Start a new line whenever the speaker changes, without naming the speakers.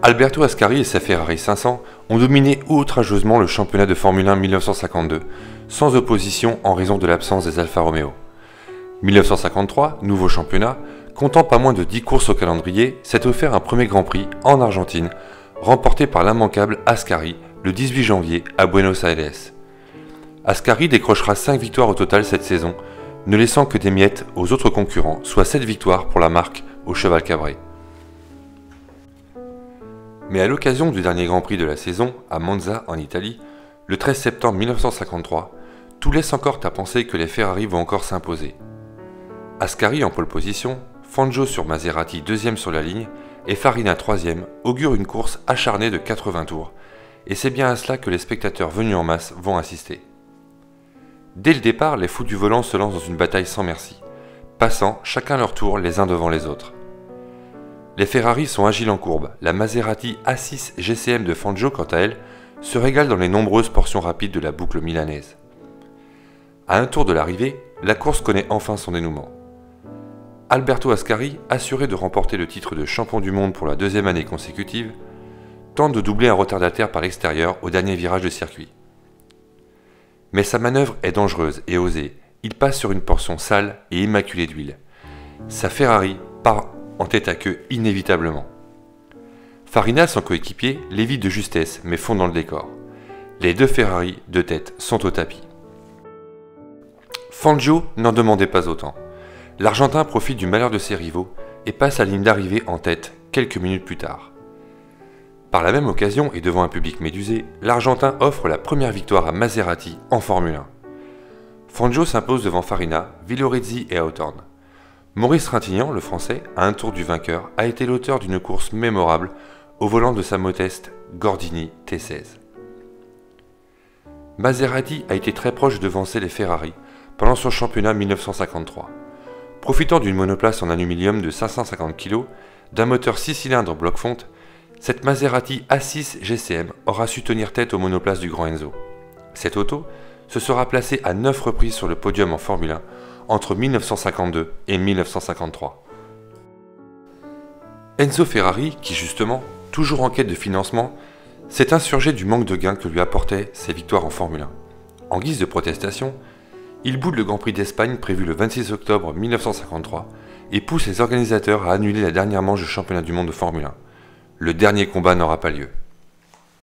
Alberto Ascari et sa Ferrari 500 ont dominé outrageusement le championnat de Formule 1 1952, sans opposition en raison de l'absence des Alfa Romeo. 1953, nouveau championnat, comptant pas moins de 10 courses au calendrier, s'est offert un premier Grand Prix en Argentine, remporté par l'immanquable Ascari le 18 janvier à Buenos Aires. Ascari décrochera 5 victoires au total cette saison, ne laissant que des miettes aux autres concurrents, soit 7 victoires pour la marque au cheval cabré. Mais à l'occasion du dernier Grand Prix de la saison, à Monza en Italie, le 13 septembre 1953, tout laisse encore à penser que les Ferrari vont encore s'imposer. Ascari en pole position, Fangio sur Maserati deuxième sur la ligne et Farina troisième augurent une course acharnée de 80 tours, et c'est bien à cela que les spectateurs venus en masse vont assister. Dès le départ, les fous du volant se lancent dans une bataille sans merci, passant chacun leur tour les uns devant les autres. Les Ferrari sont agiles en courbe, la Maserati A6 GCM de Fangio quant à elle se régale dans les nombreuses portions rapides de la boucle milanaise. À un tour de l'arrivée, la course connaît enfin son dénouement. Alberto Ascari, assuré de remporter le titre de champion du monde pour la deuxième année consécutive, tente de doubler un retardataire par l'extérieur au dernier virage de circuit. Mais sa manœuvre est dangereuse et osée, il passe sur une portion sale et immaculée d'huile. Sa Ferrari part en tête à queue inévitablement. Farina, son coéquipier, l'évite de justesse mais fond dans le décor. Les deux Ferrari de tête sont au tapis. Fangio n'en demandait pas autant. L'Argentin profite du malheur de ses rivaux et passe la ligne d'arrivée en tête quelques minutes plus tard. Par la même occasion et devant un public médusé, l'Argentin offre la première victoire à Maserati en Formule 1. Fangio s'impose devant Farina, Villoresi et Hawthorne. Maurice Trintignant, le Français, à un tour du vainqueur, a été l'auteur d'une course mémorable au volant de sa modeste Gordini T16. Maserati a été très proche de devancer les Ferrari pendant son championnat 1953. Profitant d'une monoplace en aluminium de 550 kg, d'un moteur 6 cylindres bloc-fonte, cette Maserati A6 GCM aura su tenir tête aux monoplaces du Grand Enzo. Cette auto se sera placée à 9 reprises sur le podium en Formule 1 entre 1952 et 1953. Enzo Ferrari, qui justement, toujours en quête de financement, s'est insurgé du manque de gains que lui apportaient ses victoires en Formule 1. En guise de protestation, il boude le Grand Prix d'Espagne prévu le 26 octobre 1953 et pousse les organisateurs à annuler la dernière manche du championnat du monde de Formule 1. Le dernier combat n'aura pas lieu.